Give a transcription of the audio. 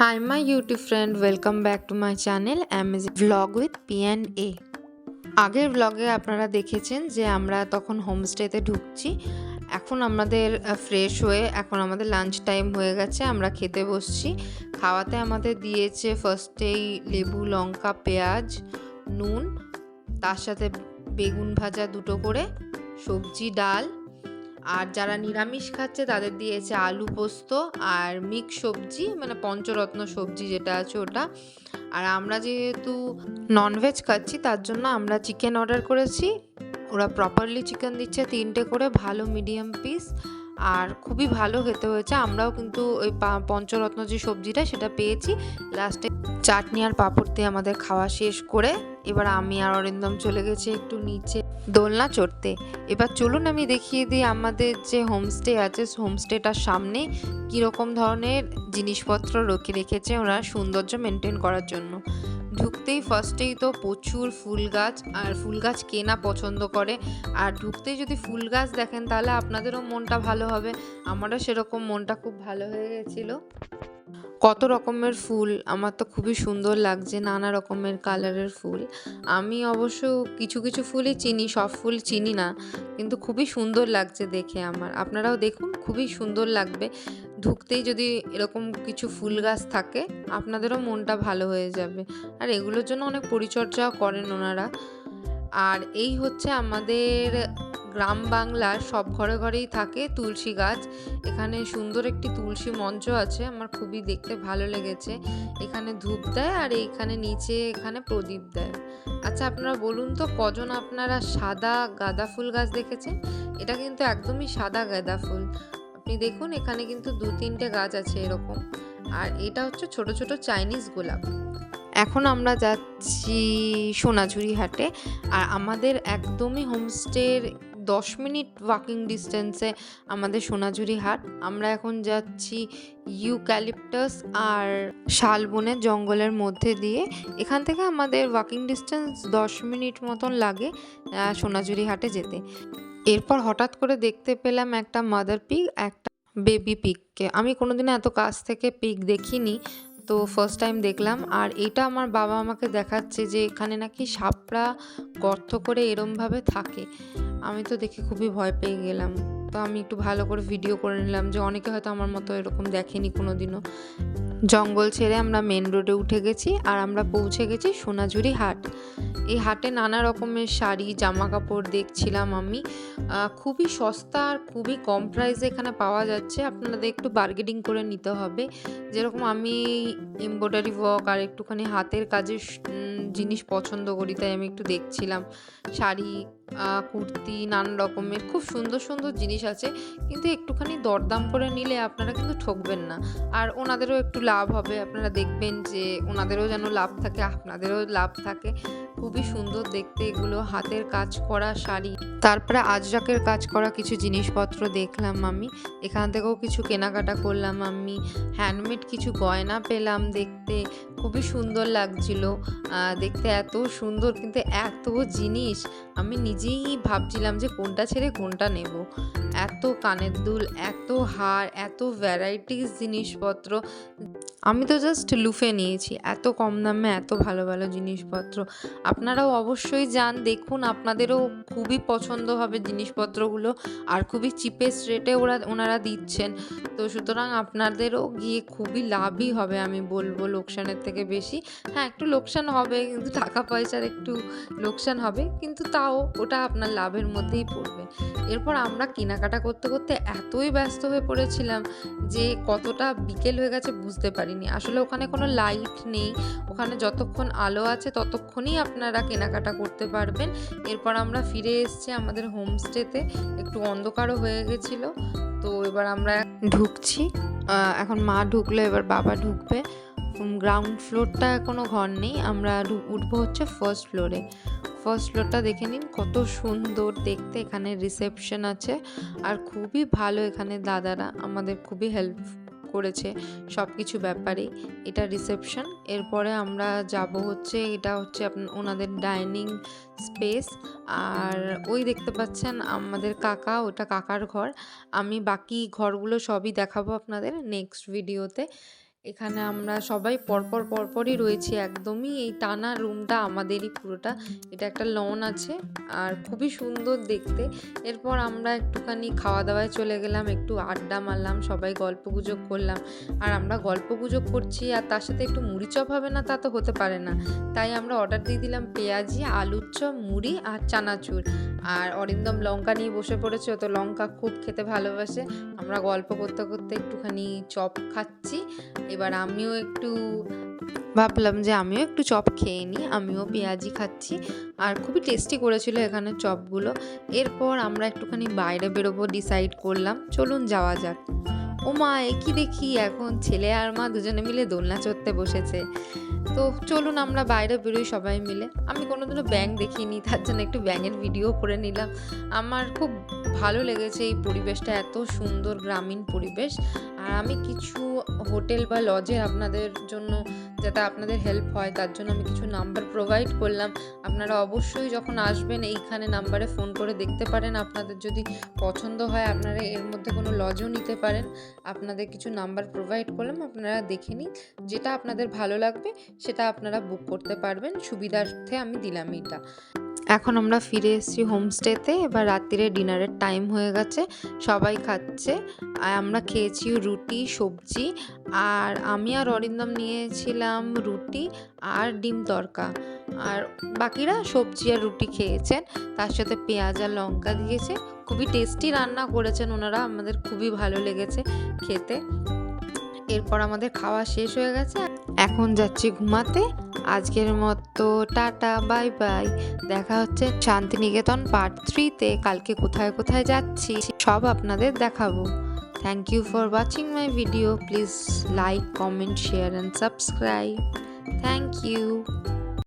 Hi my YouTube friend, welcome back to my channel Amazing Vlog with P&A। আগের ব্লগে আপনারা দেখেছেন যে আমরা তখন হোমস্টেতে ঢুকছি। এখন আমাদের ফ্রেশ হয়ে এখন আমাদের লাঞ্চ টাইম হয়ে গেছে, আমরা খেতে বসছি। খাওয়াতে আমাদের দিয়েছে ফার্স্টেই লেবু, লঙ্কা, পেঁয়াজ, নুন, তার সাথে বেগুন ভাজা দুটো করে, সবজি, ডাল। আর যারা নিরামিষ খাচ্ছে তাদের দিয়েছে আলু পোস্ত আর মিক্স সবজি, মানে পঞ্চরত্ন সবজি যেটা আছে ওটা। আর আমরা যেহেতু ননভেজ খাচ্ছি তার জন্য আমরা চিকেন অর্ডার করেছি। ওরা প্রপারলি চিকেন দিচ্ছে 3টে করে, ভালো মিডিয়াম পিস, আর খুবই ভালো খেতে হয়েছে। আমরাও কিন্তু ওই পঞ্চরত্ন যে সবজিটা সেটা পেয়েছি। লাস্টে চাটনি আর পাঁপড় দিয়ে আমাদের খাওয়া শেষ করে এবার আমি আর অরিন্দম চলে গেছি একটু নিচে দোলনা চড়তে। এবার চলুন আমি দেখিয়ে দিই আমাদের যে হোমস্টে আছে, হোমস্টেটার সামনে কীরকম ধরনের জিনিসপত্র রেখেছে ওরা সৌন্দর্য মেনটেন করার জন্য। ঢুকতেই ফার্স্টেই তো প্রচুর ফুল গাছ, আর ফুল গাছ কেনা পছন্দ করে। আর ঢুকতেই যদি ফুল গাছ দেখেন তাহলে আপনাদেরও মনটা ভালো হবে। আমারও সেরকম মনটা খুব ভালো হয়ে গেছিলো। কত রকমের ফুল, আমার তো খুবই সুন্দর লাগছে, নানা রকমের কালারের ফুল। আমি অবশ্য কিছু কিছু ফুলই চিনি, সব ফুল চিনি না, কিন্তু খুবই সুন্দর লাগছে দেখে আমার। আপনারাও দেখুন, খুবই সুন্দর লাগবে। ঢুকতেই যদি এরকম কিছু ফুল গাছ থাকে আপনাদেরও মনটা ভালো হয়ে যাবে। আর এগুলোর জন্য অনেক পরিচর্যাও করেন ওনারা। আর এই হচ্ছে আমাদের গ্রাম বাংলার সব ঘরে ঘরেই থাকে তুলসী গাছ। এখানে সুন্দর একটি তুলসী মঞ্চ আছে, আমার খুবই দেখতে ভালো লেগেছে। এখানে ধূপ দেয় আর এইখানে নিচে এখানে প্রদীপ দেয়। আচ্ছা আপনারা বলুন তো কজন আপনারা সাদা গাঁদা ফুল গাছ দেখেছেন? এটা কিন্তু একদমই সাদা গাঁদা ফুল। আপনি দেখুন এখানে কিন্তু 2-3টে গাছ আছে এরকম। আর এটা হচ্ছে ছোট ছোট চাইনিজ গোলাপ। এখন আমরা যাচ্ছি সোনাঝুরি হাটে। আর আমাদের একদমই হোমস্টের 10 মিনিট ওয়াকিং ডিস্টেন্সে আমাদের সোনাঝুরি হাট। আমরা এখন যাচ্ছি ইউক্যালিপটাস আর শালবনের জঙ্গলের মধ্যে দিয়ে। এখান থেকে আমাদের ওয়াকিং ডিস্টেন্স 10 মিনিট মতন লাগে সোনাঝুরি হাটে যেতে। এরপর হঠাৎ করে দেখতে পেলাম একটা মাদার পিগ, একটা বেবি পিগকে। আমি কোনোদিনও এত কাছ থেকে পিগ দেখিনি, তো ফার্স্ট টাইম দেখলাম। আর এটা আমার বাবা আমাকে দেখাচ্ছে যে এখানে নাকি সাপরা গর্ত করে এরমভাবে থাকে। আমি তো দেখে খুবই ভয় পেয়ে গেলাম। তো আমি একটু ভালো করে ভিডিও করে নিলাম, যে অনেকে হয়তো আমার মতো এরকম দেখেনি কোনোদিনও। জঙ্গল ছেড়ে আমরা মেন রোডে উঠে গেছি আর আমরা পৌঁছে গেছি সোনাঝুরি হাট। এই হাটে নানা রকমের শাড়ি, জামা কাপড় দেখছিলাম আমি। খুবই সস্তা আর খুবই কম প্রাইসে এখানে পাওয়া যাচ্ছে। আপনাদের একটু বার্গেনিং করে নিতে হবে। যেরকম আমি এমব্রয়ডারি ওয়ার্ক আর একটুখানি হাতের কাজের জিনিস পছন্দ করি, তাই আমি একটু দেখছিলাম শাড়ি, কুর্তি, নানা রকমের খুব সুন্দর সুন্দর জিনিস আছে। কিন্তু একটুখানি দরদাম করে নিলে আপনারা কিন্তু ঠকবেন না, আর ওনাদেরও একটু লাভ হবে। আপনারা দেখবেন যে ওনাদেরও যেন লাভ থাকে, আপনাদেরও লাভ থাকে। খুবই সুন্দর দেখতে এগুলো, হাতের কাজ করা শাড়ি। তারপরে আজরাকের কাজ করা কিছু জিনিসপত্র দেখলাম আমি। এখান থেকেও কিছু কেনাকাটা করলাম আমি। হ্যান্ডমেড কিছু গয়না পেলাম দেখতে, খুবই সুন্দর লাগছিল দেখতে, এত সুন্দর, কিন্তু এত জিনিস আমি নিজেই ভাবছিলাম যে কোনটা ছেড়ে কোনটা নেব। এত কানের দুল, এত হার, এত ভ্যারাইটিস জিনিসপত্র, আমি তো জাস্ট লুফে নিয়েছি। এত কম দামে এত ভালো ভালো জিনিসপত্র। আপনারাও অবশ্যই যান, দেখুন, আপনাদেরও খুবই পছন্দ হবে জিনিসপত্রগুলো। আর খুবই চিপেস্ট রেটে ওনারা দিচ্ছেন। তো সুতরাং আপনাদেরও গিয়ে খুবই লাভই হবে, আমি বলবো, লোকসানের থেকে বেশি। হ্যাঁ, একটু লোকসান হবে, কিন্তু টাকা পয়সার একটু লোকসান হবে, কিন্তু তাও ওটা আপনার লাভের মধ্যেই পড়বে। এরপর আমরা কেনাকাটা করতে করতে এতই ব্যস্ত হয়ে পড়েছিলাম যে কতটা বিকেল হয়ে গেছে বুঝতে পারিনি। আসলে ওখানে কোনো লাইট নেই, ওখানে যতক্ষণ আলো আছে ততক্ষণই আপনারা কেনাকাটা করতে পারবেন। এরপর আমরা ফিরে এসেছি আমাদের হোমস্টেতে, একটু অন্ধকারও হয়ে গেছিলো। তো এবার আমরা ঢুকছি। এখন মা ঢুকলো, এবার বাবা ঢুকবে। গ্রাউন্ড ফ্লোরটা এখনও ঘর নেই, আমরা উঠবো হচ্ছে ফার্স্ট ফ্লোরে। ফার্স্ট ফ্লোরটা দেখে নিন, কত সুন্দর দেখতে। এখানে রিসেপশন আছে, আর খুবই ভালো এখানে দাদারা আমাদের খুবই হেল্প করেছে সব কিছু ব্যাপারেই। এটা রিসেপশন। এরপরে আমরা যাব হচ্ছে, এটা হচ্ছে ওনাদের ডাইনিং স্পেস। আর ওই দেখতে পাচ্ছেন আমাদের কাকা, ওটা কাকার ঘর। আমি বাকি ঘরগুলো সবই দেখাবো আপনাদের নেক্সট ভিডিওতে। এখানে আমরা সবাই পরপরই রয়েছি, একদমই এই টানা রুমটা আমাদেরই পুরোটা। এটা একটা লন আছে আর খুবই সুন্দর দেখতে। এরপর আমরা একটুখানি খাওয়া দাওয়ায় চলে গেলাম, একটু আড্ডা মারলাম, সবাই গল্পগুজব করলাম। আর আমরা গল্পগুজব করছি আর তার সাথে একটু মুড়ি চপ হবে না, তা তো হতে পারে না। তাই আমরা অর্ডার দিয়ে দিলাম পেঁয়াজি, আলুর চপ, মুড়ি আর চানাচুর। আর অরিন্দম লঙ্কা নিয়ে বসে পড়েছে, ও তো লঙ্কা খুব খেতে ভালোবাসে। আমরা গল্প করতে করতে একটুখানি চপ খাচ্ছি। এবার আমিও একটু ভাবলাম যে আমিও একটু চপ খেয়ে নিই, আমিও পেঁয়াজি খাচ্ছি। আর খুবই টেস্টি করেছিল এখানে চপগুলো। এরপর আমরা একটুখানি বাইরে বেরোবো ডিসাইড করলাম, চলুন যাওয়া যাক। ও মা, এ কি দেখি, এখন ছেলে আর মা দুজনে মিলে দোলনা চড়তে বসেছে। তো চলুন আমরা বাইরে বেরোই সবাই মিলে। আমি কোনোদিনও ব্যাঙ দেখিনি, তার জন্য একটু ব্যাঙের ভিডিও করে নিলাম। আমার খুব ভালো লেগেছে এই পরিবেশটা, এত সুন্দর গ্রামীণ পরিবেশ। আর আমি কিছু হোটেল বা লজে আপনাদের জন্য, যাতে আপনাদের হেল্প হয়, তার জন্য আমি কিছু নাম্বার প্রোভাইড করলাম। আপনারা অবশ্যই যখন আসবেন এইখানে নাম্বারে ফোন করে দেখতে পারেন। আপনাদের যদি পছন্দ হয় আপনারা এর মধ্যে কোনো লজও নিতে পারেন। আপনাদের কিছু নাম্বার প্রোভাইড করলাম, আপনারা দেখে নিন, যেটা আপনাদের ভালো লাগবে সেটা আপনারা বুক করতে পারবেন। সুবিধার্থে আমি দিলাম এটা। এখন আমরা ফিরে এসেছি হোমস্টেতে। এবার রাত্রিরে ডিনারের টাইম হয়ে গেছে, সবাই খাচ্ছে। আর আমরা খেয়েছি রুটি, সবজি। আর আমি আর অরিন্দম নিয়েছিলাম রুটি আর ডিম তড়কা। আর বাকিরা সবজি আর রুটি খেয়েছেন, তার সাথে পেঁয়াজ আর লঙ্কা দিয়েছে। খুবই টেস্টি রান্না করেছেন ওনারা, আমাদের খুবই ভালো লেগেছে খেতে। এরপর আমাদের খাওয়া শেষ হয়ে গেছে, এখন যাচ্ছি ঘুমাতে। আজকের মতো টাটা, বাই বাই। দেখা হচ্ছে শান্তিনিকেতন পার্ট 3-তে। কালকে কোথায় কোথায় যাচ্ছি সব আপনাদের দেখাবো। Thank you for watching my video. Please like, comment, share and subscribe. Thank you.